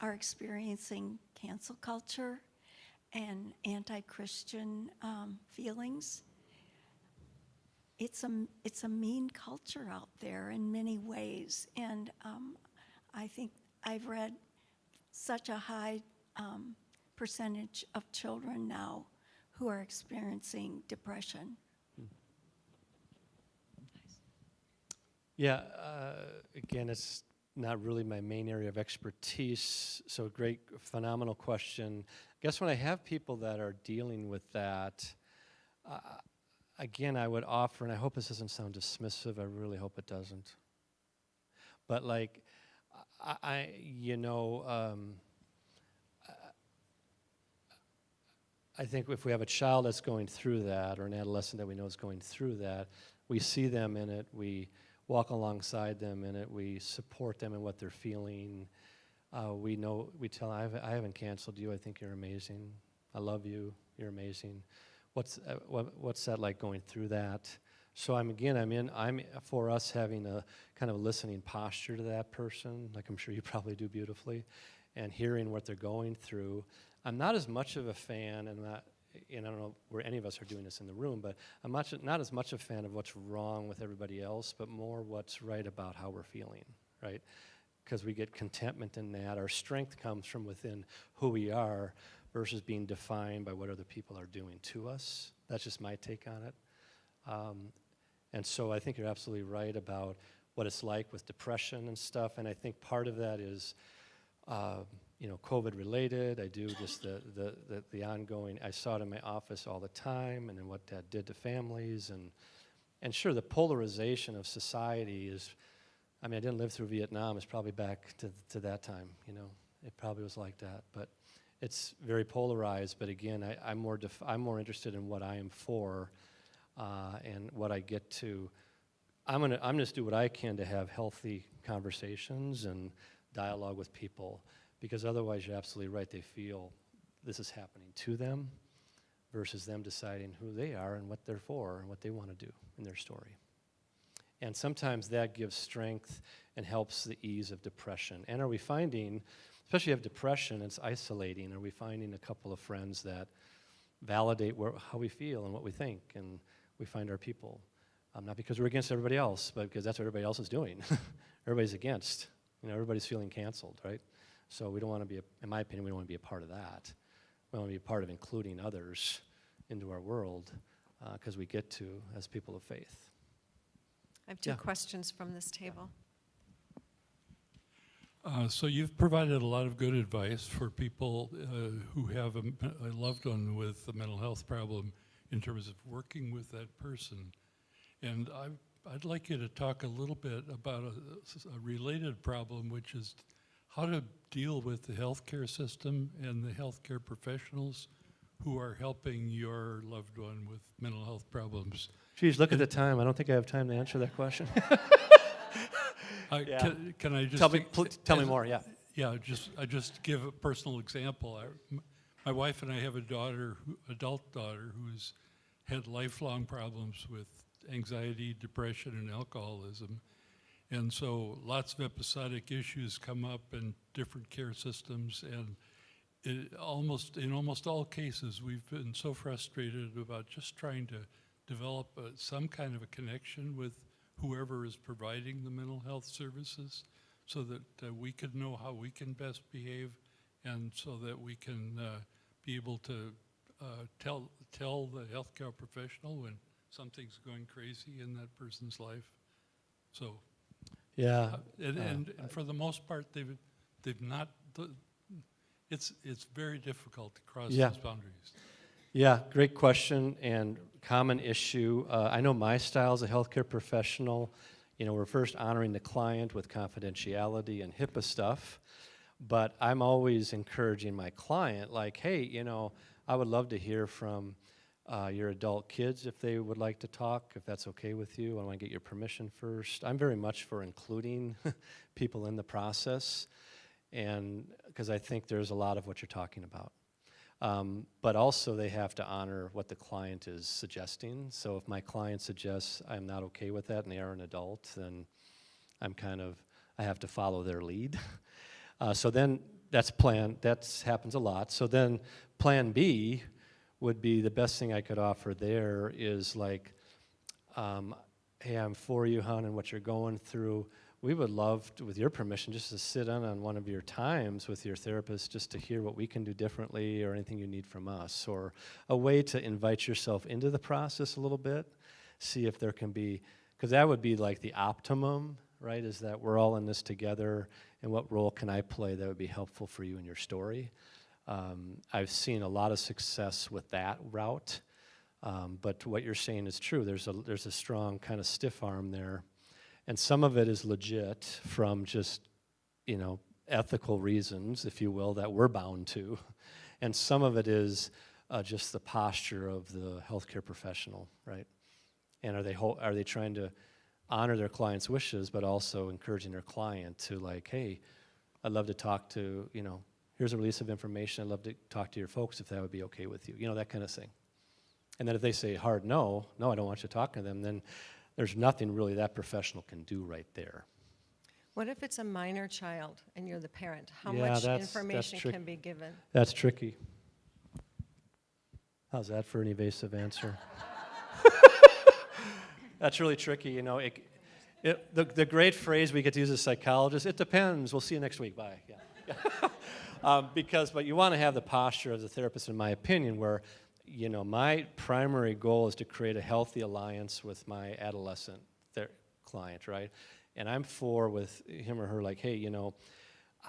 are experiencing cancel culture and anti-Christian feelings? It's a mean culture out there in many ways, and I think I've read such a high percentage of children now who are experiencing depression. Yeah, again, it's not really my main area of expertise, so great, phenomenal question. I guess when I have people that are dealing with that, again, I would offer, and I hope this doesn't sound dismissive, I really hope it doesn't, but like, I think if we have a child that's going through that, or an adolescent that we know is going through that, we see them in it, we walk alongside them in it, we support them in what they're feeling. We tell them, I haven't canceled you, I think you're amazing. I love you, you're amazing. What's that like going through that? So I'm for us having a kind of listening posture to that person, like I'm sure you probably do beautifully, and hearing what they're going through. I'm not as much of a fan, and I don't know where any of us are doing this in the room, but I'm not as much a fan of what's wrong with everybody else, but more what's right about how we're feeling, right? Because we get contentment in that. Our strength comes from within who we are versus being defined by what other people are doing to us. That's just my take on it. And so I think you're absolutely right about what it's like with depression and stuff, and I think part of that is COVID related. I do just the ongoing, I saw it in my office all the time, and then what that did to families, and sure, the polarization of society is, I didn't live through Vietnam, it's probably back to that time, it probably was like that, but it's very polarized. But again, I'm more interested in what I am for, and what I get to. I'm just do what I can to have healthy conversations and dialogue with people, because otherwise you're absolutely right, they feel this is happening to them versus them deciding who they are and what they're for and what they want to do in their story. And sometimes that gives strength and helps the ease of depression. And are we finding, especially if you have depression, it's isolating, are we finding a couple of friends that validate how we feel and what we think, and we find our people. Not because we're against everybody else, but because that's what everybody else is doing. Everybody's against. Everybody's feeling canceled, right? So we don't want to be, in my opinion, we don't want to be a part of that. We want to be a part of including others into our world, because we get to as people of faith. I have two questions from this table. So you've provided a lot of good advice for people who have a loved one with a mental health problem in terms of working with that person. And I'd like you to talk a little bit about a related problem, which is how to deal with the healthcare system and the healthcare professionals who are helping your loved one with mental health problems. Geez, look at the time. I don't think I have time to answer that question. Yeah. Can I just Tell me more, yeah. Yeah, I just give a personal example. My wife and I have a adult daughter, who's had lifelong problems with anxiety, depression, and alcoholism. And so lots of episodic issues come up in different care systems, and in almost all cases, we've been so frustrated about just trying to develop some kind of a connection with whoever is providing the mental health services, so that we could know how we can best behave, and so that we can be able to tell the healthcare professional when something's going crazy in that person's life. So, Yeah. and for the most part, they've not. It's very difficult to cross those boundaries. Yeah, great question and common issue. I know my style as a healthcare professional, we're first honoring the client with confidentiality and HIPAA stuff, but I'm always encouraging my client, like, hey, I would love to hear from your adult kids if they would like to talk, if that's okay with you. I want to get your permission first. I'm very much for including people in the process, and because I think there's a lot of what you're talking about. But also they have to honor what the client is suggesting. So if my client suggests I'm not okay with that and they are an adult, then I have to follow their lead. So then that happens a lot. So then plan B would be the best thing I could offer there is like, hey, I'm for you, hon, and what you're going through. We would love to, with your permission, just to sit on one of your times with your therapist just to hear what we can do differently or anything you need from us, or a way to invite yourself into the process a little bit, see if there can be, because that would be like the optimum, right, is that we're all in this together, and what role can I play that would be helpful for you in your story. I've seen a lot of success with that route, but what you're saying is true. There's a strong kind of stiff arm there. And some of it is legit from just, ethical reasons, if you will, that we're bound to. And some of it is just the posture of the healthcare professional, right? And are they trying to honor their client's wishes, but also encouraging their client to like, hey, I'd love to talk to, here's a release of information. I'd love to talk to your folks if that would be okay with you, that kind of thing. And then if they say hard no, I don't want you to talk to them, then there's nothing really that professional can do right there. What if it's a minor child and you're the parent? How Yeah, much that's information can be given? That's tricky. How's that for an evasive answer? That's really tricky, the great phrase we get to use as psychologists, it depends, we'll see you next week, bye. Yeah. But you want to have the posture of the therapist, in my opinion, where my primary goal is to create a healthy alliance with my adolescent client, right? And I'm with him or her, like, hey,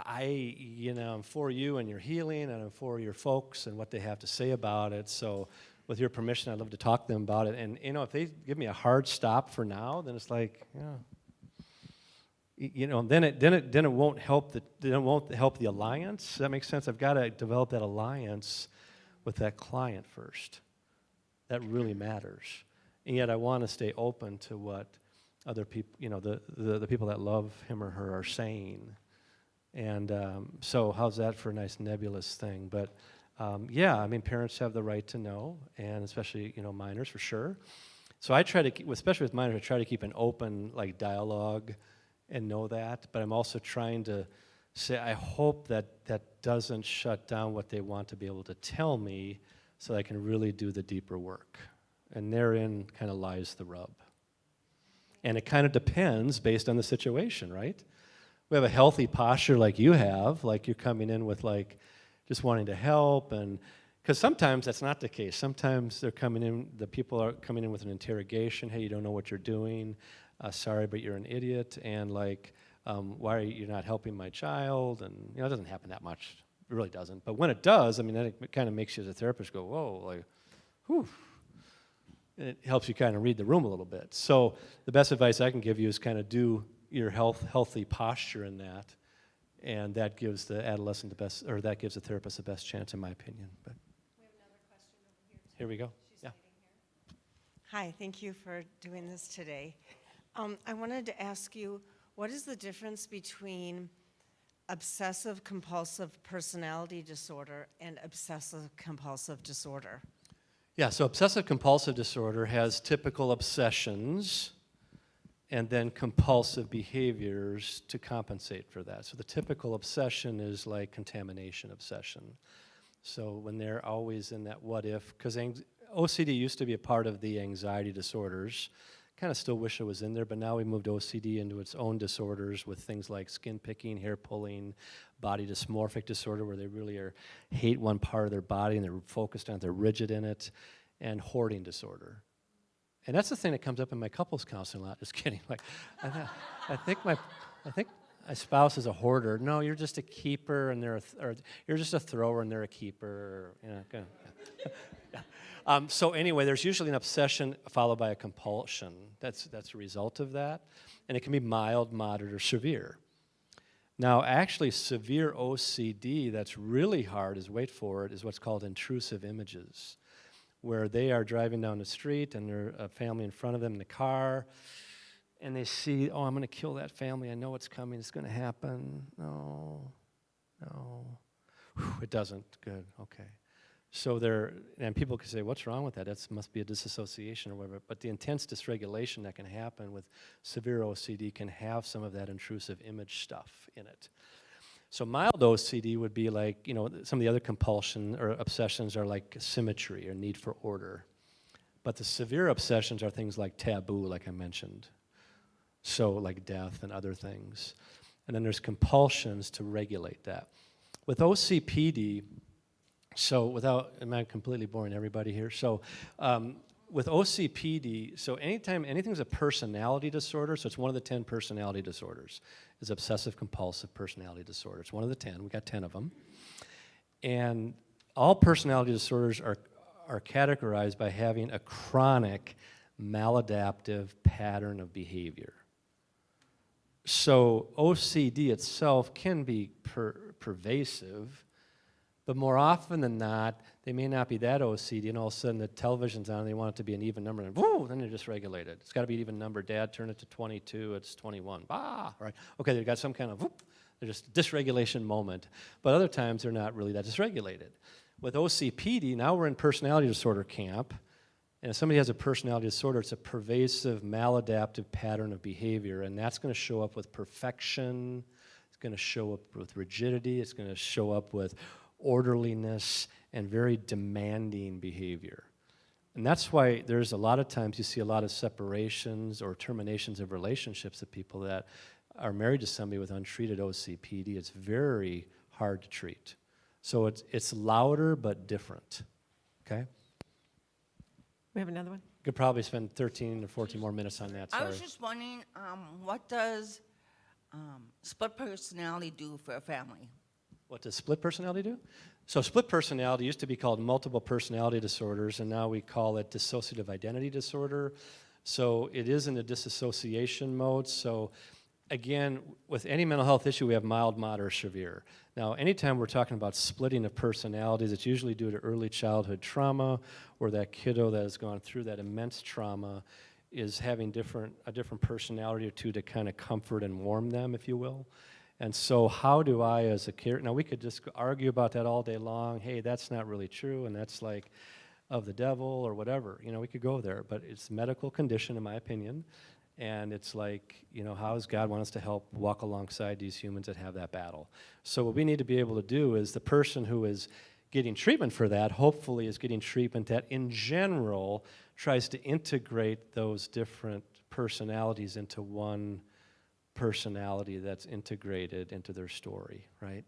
I'm for you and your healing, and I'm for your folks and what they have to say about it. So with your permission, I'd love to talk to them about it. And, if they give me a hard stop for now, then it's like, then it won't help the alliance. Does that make sense? I've got to develop that alliance with that client first. That really matters. And yet I want to stay open to what other people, the people that love him or her are saying. And so how's that for a nice nebulous thing? But parents have the right to know, and especially, minors for sure. So I try to, especially with minors, I try to keep an open dialogue and know that, but I'm also trying to say, I hope that doesn't shut down what they want to be able to tell me so I can really do the deeper work. And therein kind of lies the rub. And it kind of depends based on the situation, right? We have a healthy posture like you have, like you're coming in with just wanting to help, and because sometimes that's not the case. Sometimes the people are coming in with an interrogation, hey, you don't know what you're doing, sorry, but you're an idiot, and Why are you not helping my child? And it doesn't happen that much. It really doesn't. But when it does, then it kind of makes you as a therapist go, whoa, like, whew. And it helps you kind of read the room a little bit. So the best advice I can give you is kind of do your healthy posture in that, and that gives the adolescent the best, or that gives the therapist the best chance, in my opinion. But We have another question over here. here we go. She's Yeah. waiting here. Hi, thank you for doing this today. I wanted to ask you, what is the difference between obsessive compulsive personality disorder and obsessive compulsive disorder? Yeah, so obsessive compulsive disorder has typical obsessions and then compulsive behaviors to compensate for that. So the typical obsession is like contamination obsession. So when they're always in that what if, because OCD used to be a part of the anxiety disorders. Kind of still wish it was in there, but now we moved OCD into its own disorders with things like skin picking, hair pulling, body dysmorphic disorder, where they really hate one part of their body and they're focused on it, they're rigid in it, and hoarding disorder. And that's the thing that comes up in my couples counseling a lot. Just kidding. Like, I think my spouse is a hoarder. No, you're just a keeper, and or you're just a thrower, and they're a keeper. So anyway, there's usually an obsession followed by a compulsion. That's a result of that, and it can be mild, moderate, or severe. Now, actually, severe OCD that's really hard is what's called intrusive images, where they are driving down the street and there's a family in front of them in the car, and they see, oh, I'm going to kill that family. I know it's coming. It's going to happen. No. Whew, it doesn't. Good. Okay. So and people can say, what's wrong with that? That must be a disassociation or whatever. But the intense dysregulation that can happen with severe OCD can have some of that intrusive image stuff in it. So mild OCD would be like, some of the other compulsion or obsessions are like symmetry or need for order. But the severe obsessions are things like taboo, like I mentioned. So like death and other things. And then there's compulsions to regulate that. With OCPD, am I completely boring everybody here? So with OCPD, so anything's a personality disorder, so it's one of the 10 personality disorders, is obsessive compulsive personality disorder. It's one of the 10, we got 10 of them. And all personality disorders are categorized by having a chronic maladaptive pattern of behavior. So OCD itself can be pervasive, but more often than not, they may not be that OCD, and all of a sudden the television's on and they want it to be an even number, and whoo, then they're dysregulated. It's got to be an even number. Dad, turn it to 22, it's 21. Right? Okay, they've got some kind of, whoop, they're just dysregulation moment. But other times they're not really that dysregulated. With OCPD, now we're in personality disorder camp, and if somebody has a personality disorder, it's a pervasive maladaptive pattern of behavior, and that's going to show up with perfection, it's going to show up with rigidity, it's going to show up with orderliness and very demanding behavior. And that's why there's a lot of times you see a lot of separations or terminations of relationships of people that are married to somebody with untreated OCPD. It's very hard to treat. So it's louder but different, okay? We have another one. Could probably spend 13 or 14 more minutes on that, sorry. I was just wondering, what does split personality do for a family? What does split personality do? So split personality used to be called multiple personality disorders, and now we call it dissociative identity disorder. So it is in the disassociation mode. So again, with any mental health issue, we have mild, moderate, severe. Now, anytime we're talking about splitting of personalities, it's usually due to early childhood trauma, or that kiddo that has gone through that immense trauma is having a different personality or two to kind of comfort and warm them, if you will. And so how do I, as a caregiver, now we could just argue about that all day long, hey, that's not really true, and that's like of the devil or whatever. We could go there, but it's a medical condition, in my opinion. And it's like, how does God want us to help walk alongside these humans that have that battle? So what we need to be able to do is the person who is getting treatment for that, hopefully is getting treatment that in general tries to integrate those different personalities into one personality that's integrated into their story, right?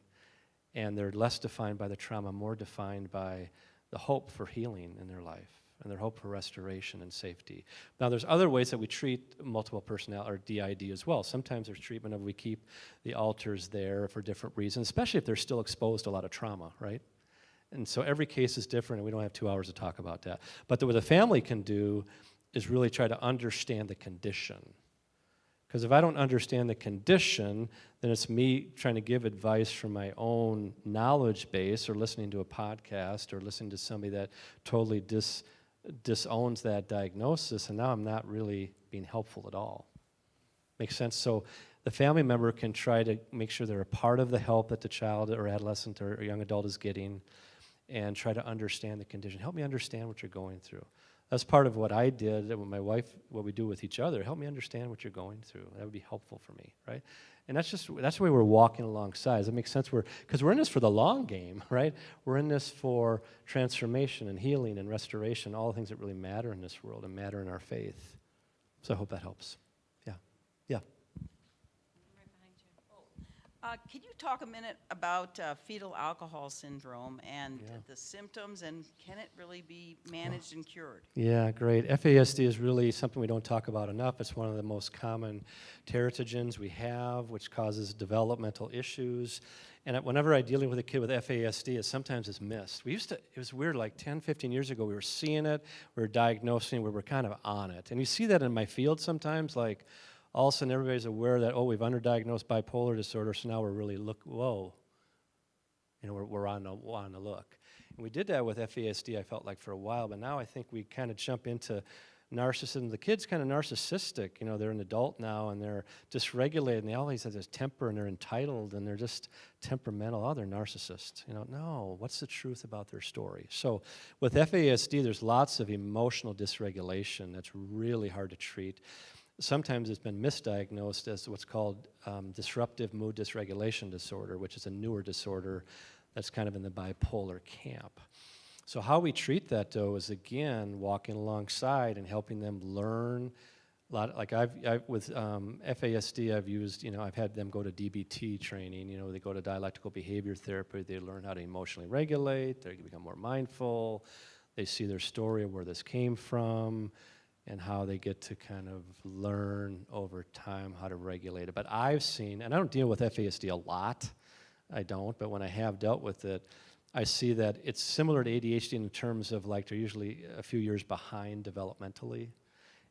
And they're less defined by the trauma, more defined by the hope for healing in their life. and their hope for restoration and safety. Now, there's other ways that we treat multiple personality, or DID as well. Sometimes there's treatment of we keep the alters there for different reasons, especially if they're still exposed to a lot of trauma, right? And so every case is different, and we don't have 2 hours to talk about that. But what the family can do is really try to understand the condition. Because if I don't understand the condition, then it's me trying to give advice from my own knowledge base, or listening to a podcast, or listening to somebody that totally disowns that diagnosis, and now I'm not really being helpful at all. Makes sense? So the family member can try to make sure they're a part of the help that the child or adolescent or young adult is getting, and try to understand the condition. Help me understand what you're going through. That's part of what I did with my wife, what we do with each other. Help me understand what you're going through. That would be helpful for me, right? And that's the way we're walking alongside. Does that make sense? Because we're in this for the long game, right? We're in this for transformation and healing and restoration, all the things that really matter in this world and matter in our faith. So I hope that helps. Yeah. Yeah. Could you talk a minute about fetal alcohol syndrome and the symptoms, and can it really be managed and cured? Yeah, great. FASD is really something we don't talk about enough. It's one of the most common teratogens we have, which causes developmental issues. And whenever I'm dealing with a kid with FASD, sometimes it's missed. It was weird, like 10, 15 years ago, we were seeing it, we were diagnosing, we were kind of on it. And you see that in my field sometimes, like, all of a sudden everybody's aware that, we've underdiagnosed bipolar disorder, so now we're really we're on the look. And we did that with FASD, I felt like, for a while, but now I think we kind of jump into narcissism. The kid's kind of narcissistic, they're an adult now, and they're dysregulated, and they always have this temper, and they're entitled, and they're just temperamental. They're narcissists. No, what's the truth about their story? So with FASD, there's lots of emotional dysregulation that's really hard to treat. Sometimes it's been misdiagnosed as what's called disruptive mood dysregulation disorder, which is a newer disorder that's kind of in the bipolar camp. So how we treat that, though, is, again, walking alongside and helping them learn a lot. Like with FASD, I've used, I've had them go to DBT training. They go to dialectical behavior therapy. They learn how to emotionally regulate. They become more mindful. They see their story of where this came from, and how they get to kind of learn over time how to regulate it. But I've seen, and I don't deal with FASD a lot, I don't, but when I have dealt with it, I see that it's similar to ADHD in terms of, like, they're usually a few years behind developmentally,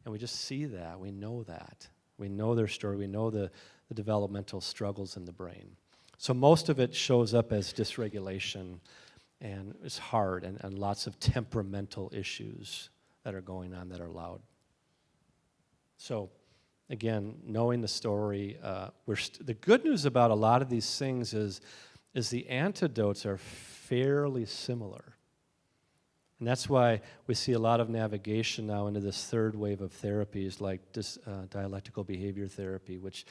and we just see that, we know that. We know their story, we know the developmental struggles in the brain. So most of it shows up as dysregulation, and it's hard, and lots of temperamental issues that are going on that are loud. So, again, knowing the story, the good news about a lot of these things is the antidotes are fairly similar. And that's why we see a lot of navigation now into this third wave of therapies, like this dialectical behavior therapy, which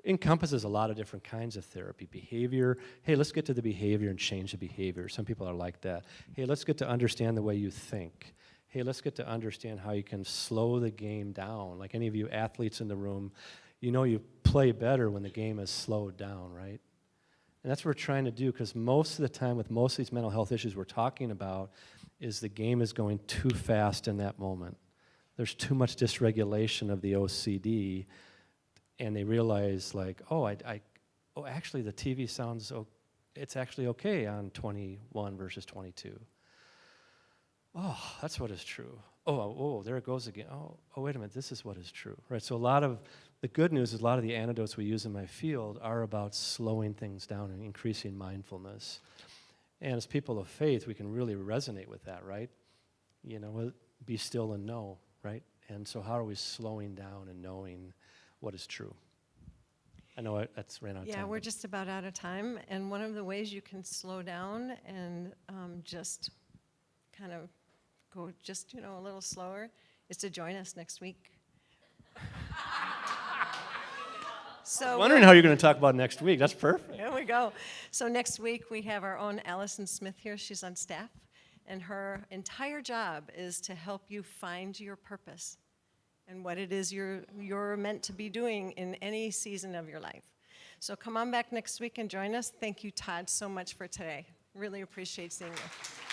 encompasses a lot of different kinds of therapy. Behavior, hey, let's get to the behavior and change the behavior. Some people are like that. Hey, let's get to understand the way you think. Hey, let's get to understand how you can slow the game down. Like any of you athletes in the room, you play better when the game is slowed down, right? And that's what we're trying to do, because most of the time with most of these mental health issues we're talking about is the game is going too fast in that moment. There's too much dysregulation of the OCD, and they realize, like, actually the TV sounds, it's actually okay on 21 versus 22. Oh, that's what is true. Oh, there it goes again. Oh, wait a minute, this is what is true, right? So a lot of the good news is a lot of the antidotes we use in my field are about slowing things down and increasing mindfulness. And as people of faith, we can really resonate with that, right? Be still and know, right? And so how are we slowing down and knowing what is true? I know that's ran out of time. Yeah, we're just about out of time. And one of the ways you can slow down and just kind of go just, a little slower is to join us next week. I was wondering how you're going to talk about next week. That's perfect. Here we go. So next week we have our own Allison Smith here. She's on staff, and her entire job is to help you find your purpose and what it is you're meant to be doing in any season of your life. So come on back next week and join us. Thank you, Todd, so much for today. Really appreciate seeing you.